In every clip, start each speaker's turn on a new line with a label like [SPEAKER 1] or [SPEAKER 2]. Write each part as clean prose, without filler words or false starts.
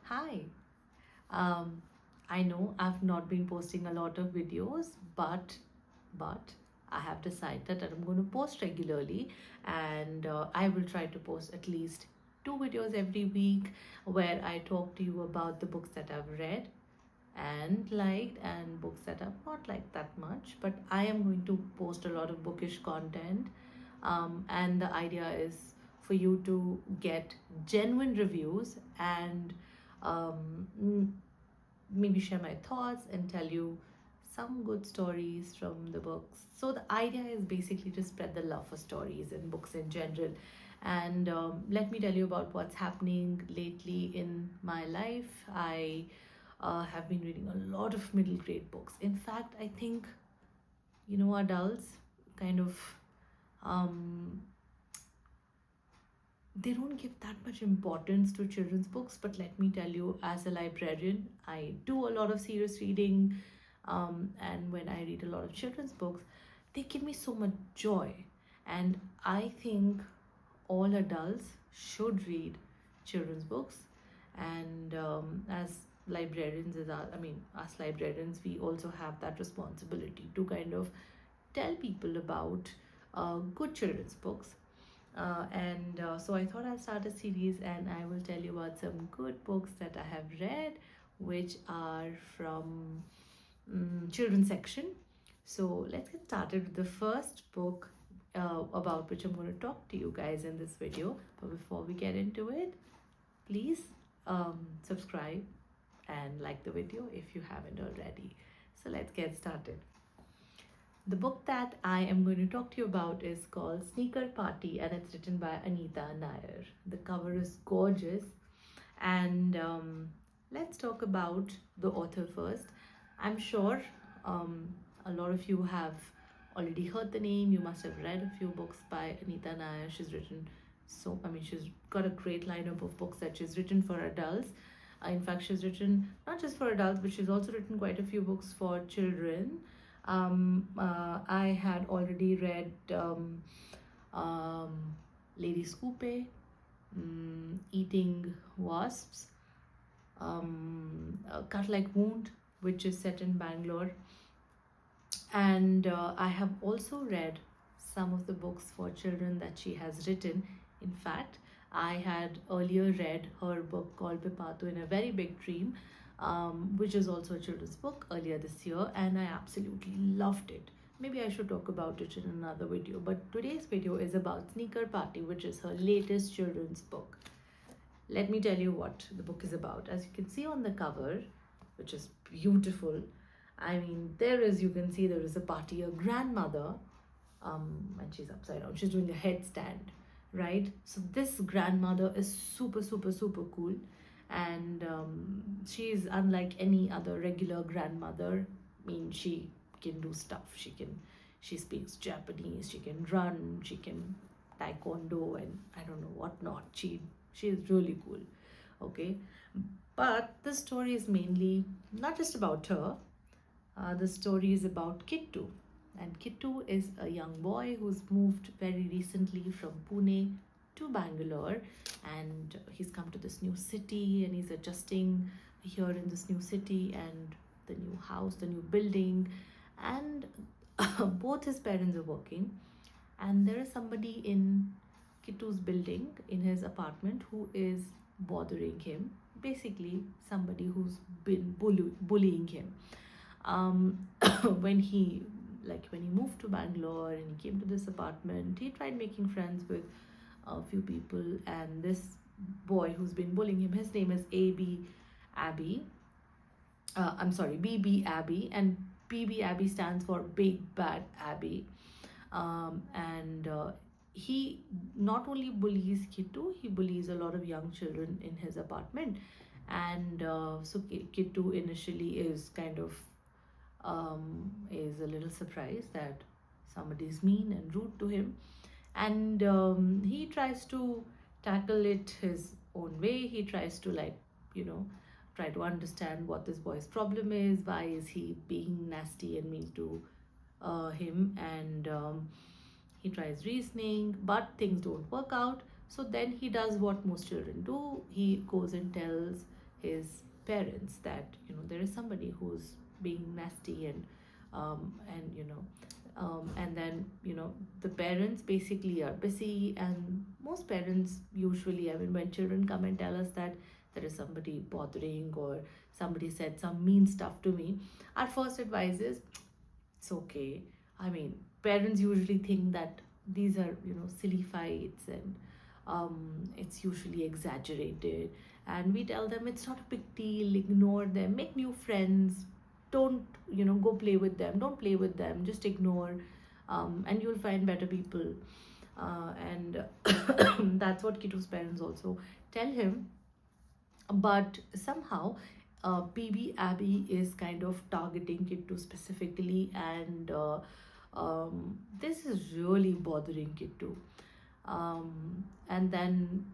[SPEAKER 1] Hi. Um, I know I've not been posting a lot of videos, but I have decided that I'm going to post regularly, and I will try to post at least two videos every week where I talk to you about the books that I've read and liked and books that I've not liked that much. But I am going to post a lot of bookish content, and the idea is for you to get genuine reviews and maybe share my thoughts and tell you some good stories from the books. So the idea is basically to spread the love for stories and books in general. And let me tell you about what's happening lately in my life. I have been reading a lot of middle grade books. In fact, I think adults kind of um, they don't give that much importance to children's books, but let me tell you, as a librarian, I do a lot of serious reading, and when I read a lot of children's books, they give me so much joy. And I think all adults should read children's books. And as librarians, us librarians, we also have that responsibility to kind of tell people about good children's books. So I thought I'll start a series and I will tell you about some good books that I have read, which are from children's section. So let's get started with the first book about which I'm going to talk to you guys in this video. But before we get into it, please subscribe and like the video if you haven't already. So let's get started. The book that I am going to talk to you about is called Sneaker Paati, and it's written by Anita Nair. The cover is gorgeous, and let's talk about the author first. I'm sure a lot of you have already heard the name. You must have read a few books by Anita Nair. She's got a great lineup of books that she's written for adults. In fact, she's written not just for adults, but she's also written quite a few books for children. I had already read Lady Scoope, Eating Wasps, Cut Like Wound, which is set in Bangalore. And I have also read some of the books for children that she has written. In fact, I had earlier read her book called Pipatu in a Very Big Dream, which is also a children's book earlier this year, and I absolutely loved it. Maybe I should talk about it in another video, but today's video is about Sneaker Paati, which is her latest children's book. Let me tell you what the book is about. As you can see on the cover, which is beautiful, you can see there is a party, a grandmother, and she's upside down. She's doing a headstand, right? So this grandmother is super, super, super cool, and she is unlike any other regular grandmother. She can do stuff. She speaks Japanese. She can run. She can taekwondo, and I don't know what not. She is really cool. Okay, but the story is mainly not just about her. The story is about Kittu. And Kittu is a young boy who's moved very recently from Pune to Bangalore. And he's come to this new city and he's adjusting here in this new city and the new house, the new building. And both his parents are working. And there is somebody in Kittu's building, in his apartment, who is bothering him. Basically, somebody who's been bullying him. um, when he moved to Bangalore and he came to this apartment, he tried making friends with a few people, and this boy who's been bullying him, his name is BB Abby, and BB Abby stands for Big Bad Abby. And he not only bullies Kittu, he bullies a lot of young children in his apartment. And so Kittu initially is a little surprised that somebody is mean and rude to him, and he tries to tackle it his own way. He tries to try to understand what this boy's problem is, why is he being nasty and mean to him, and he tries reasoning, but things don't work out. So then he does what most children do. He goes and tells his parents that there is somebody who's being nasty, and and then the parents basically are busy, and most parents usually, I mean, when children come and tell us that there is somebody bothering or somebody said some mean stuff to me, our first advice is it's okay. I mean, parents usually think that these are silly fights, and it's usually exaggerated, and we tell them it's not a big deal, ignore them, make new friends, don't go play with them, don't play with them, just ignore, and you'll find better people. And that's what Kitu's parents also tell him. But somehow BB Abby is kind of targeting Kittu specifically, and this is really bothering Kittu. And then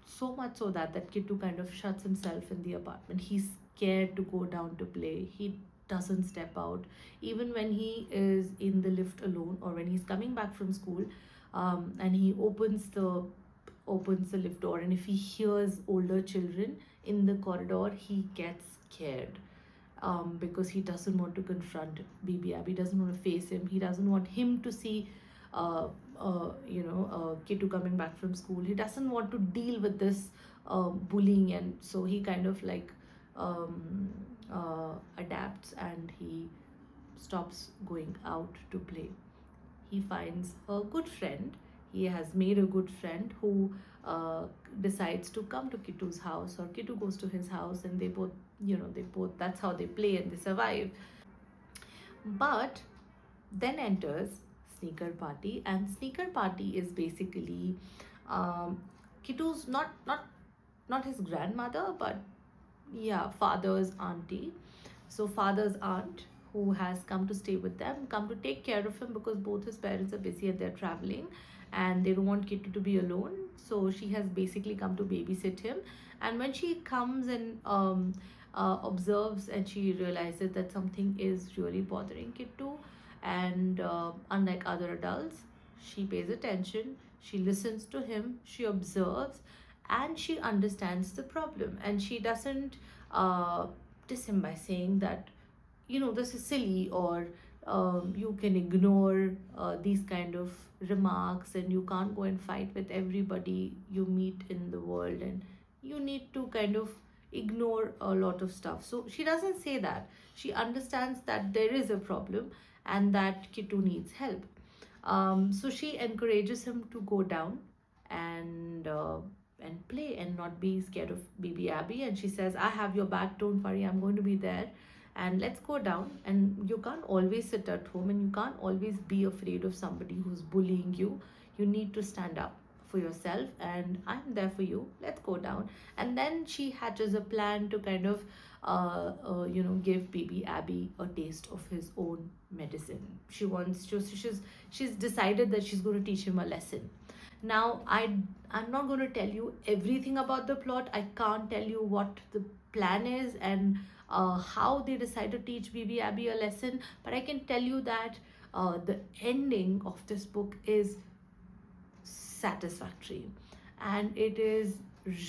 [SPEAKER 1] so much so that Kittu kind of shuts himself in the apartment. He's scared to go down to play. He doesn't step out even when he is in the lift alone, or when he's coming back from school, and he opens the lift door, and if he hears older children in the corridor, he gets scared, because he doesn't want to confront BB Abby, doesn't want to face him, he doesn't want him to see Kittu coming back from school, he doesn't want to deal with this bullying, and so he kind of like adapts, and he stops going out to play. He finds a good friend. He has made a good friend who decides to come to Kittu's house, or Kittu goes to his house, and they both, that's how they play and they survive. But then enters Sneaker Paati, and Sneaker Paati is basically Kittu's not his grandmother, but yeah, father's auntie. So father's aunt, who has come to stay with them, come to take care of him, because both his parents are busy and they're traveling, and they don't want Kittu to be alone. So she has basically come to babysit him. And when she comes and observes, and she realizes that something is really bothering Kittu, and unlike other adults, she pays attention, she listens to him, she observes, and she understands the problem, and she doesn't diss him by saying that this is silly, or you can ignore these kind of remarks, and you can't go and fight with everybody you meet in the world, and you need to kind of ignore a lot of stuff. So she doesn't say that. She understands that there is a problem, and that Kittu needs help. So she encourages him to go down and play, and not be scared of BB Abby. And she says, I have your back, don't worry, I'm going to be there, and let's go down. And you can't always sit at home, and you can't always be afraid of somebody who's bullying you. You need to stand up for yourself, and I'm there for you, let's go down. And then she hatches a plan to kind of give BB Abby a taste of his own medicine. She's decided that she's going to teach him a lesson. Now I'm not going to tell you everything about the plot. I can't tell you what the plan is, and how they decide to teach BB Abby a lesson, but I can tell you that the ending of this book is satisfactory, and it is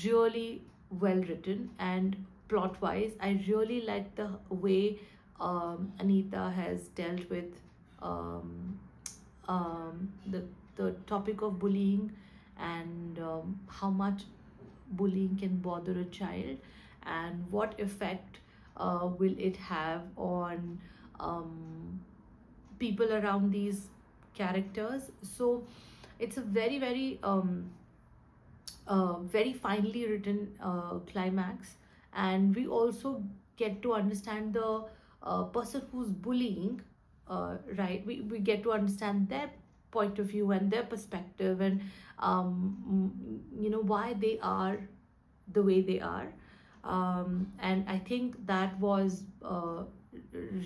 [SPEAKER 1] really well written. And plot wise, I really like the way Anita has dealt with um, the topic of bullying, and how much bullying can bother a child, and what effect will it have on people around these characters. So it's a very very very finely written climax, and we also get to understand the person who's bullying, right, we get to understand their point of view and their perspective, and why they are the way they are. And I think that was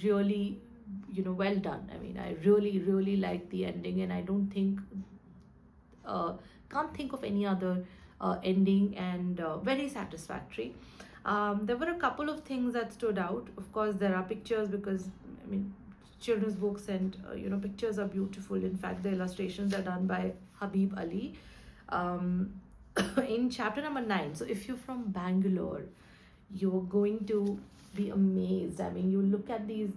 [SPEAKER 1] really well done. I mean, I really really like the ending, and I don't think uh, can't think of any other ending, and very satisfactory. There were a couple of things that stood out. Of course, there are pictures, because I mean, children's books, and pictures are beautiful. In fact, the illustrations are done by Habib Ali. um, in chapter number 9, so if you're from Bangalore, you're going to be amazed. I mean, you look at these,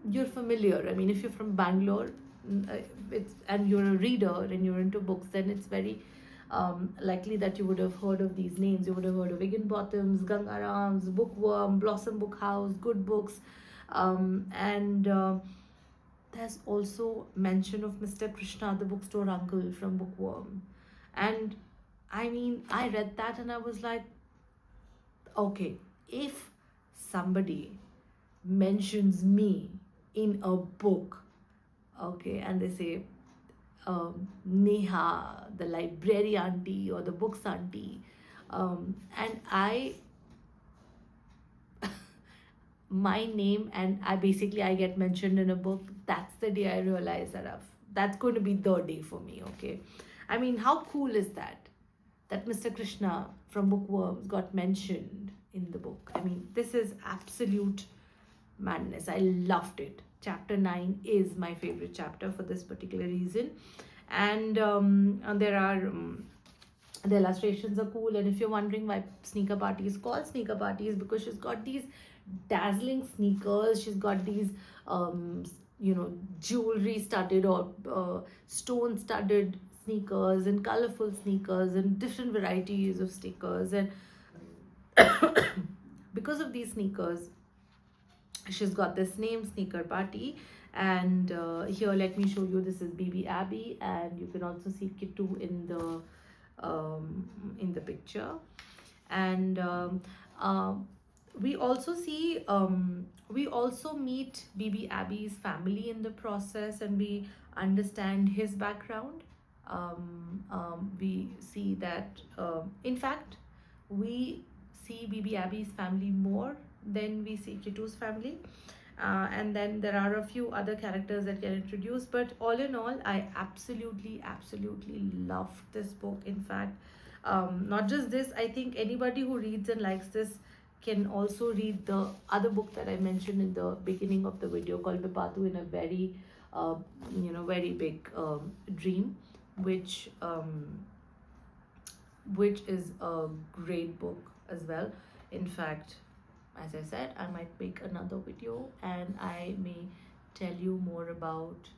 [SPEAKER 1] you're familiar. I mean, if you're from Bangalore, it's, and you're a reader and you're into books, then it's very likely that you would have heard of these names. You would have heard of Higginbotham's, Gangaram's, Bookworm, Blossom Book House, Good Books, and there's also mention of Mr. Krishna, the bookstore uncle from Bookworm. And I mean, I read that and I was like, okay, if somebody mentions me in a book, okay, and they say Neha, the library auntie or the books auntie, and my name, and I get mentioned in a book, that's the day I realize that that's going to be the day for me, okay. I mean, how cool is that, that Mr. Krishna from Bookworms got mentioned in the book? I mean, this is absolute madness. I loved it. Chapter 9 is my favorite chapter for this particular reason. And there are the illustrations are cool. And if you're wondering why Sneaker Paati is called Sneaker Paati, is because she's got these dazzling sneakers. She's got these jewelry studded or stone studded sneakers and colorful sneakers and different varieties of sneakers. And because of these sneakers, she's got this name, Sneaker Paati. And here, let me show you, this is BB Abby, and you can also see Kittu in the picture. And we also see we also meet BB Abby's family in the process, and we understand his background. We see that in fact, we see BB Abby's family more than we see Kittu's family. And then there are a few other characters that get introduced, but all in all, I absolutely loved this book. In fact, not just this, I think anybody who reads and likes this can also read the other book that I mentioned in the beginning of the video, called Bipatu in a Very very big dream, which is a great book as well. In fact, as I said, I might make another video and I may tell you more about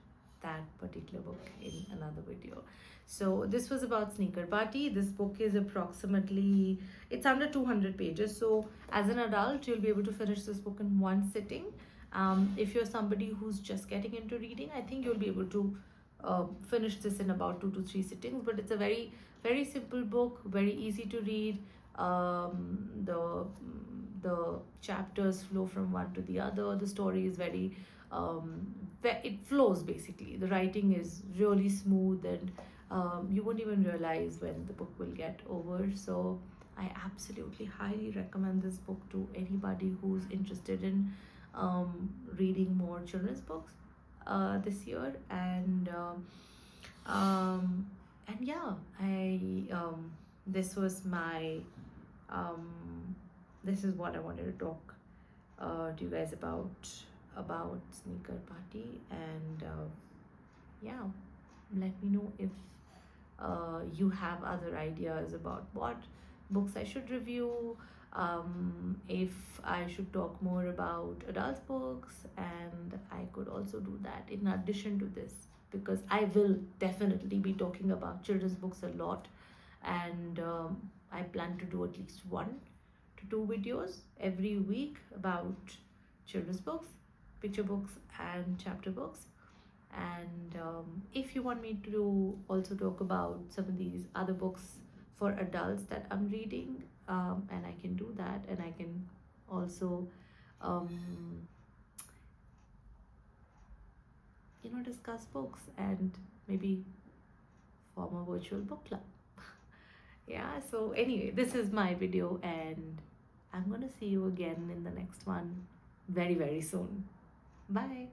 [SPEAKER 1] that particular book in another video. So this was about Sneaker Paati. This book is approximately, it's under 200 pages. So as an adult, you'll be able to finish this book in one sitting. If you're somebody who's just getting into reading, I think you'll be able to finish this in about 2 to 3 sittings. But it's a very simple book, very easy to read. The chapters flow from one to the other. The story is very it flows basically. The writing is really smooth, and you won't even realize when the book will get over. So I absolutely highly recommend this book to anybody who's interested in reading more children's books this year. And yeah, this was my this is what I wanted to talk to you guys about Sneaker Paati. And yeah, let me know if you have other ideas about what books I should review, if I should talk more about adult books. And I could also do that in addition to this, because I will definitely be talking about children's books a lot. And I plan to do at least 1 to 2 videos every week about children's books, picture books, and chapter books. And if you want me to also talk about some of these other books for adults that I'm reading, and I can do that. And I can also discuss books and maybe form a virtual book club. Yeah, so anyway, this is my video, and I'm gonna see you again in the next one very soon. Bye.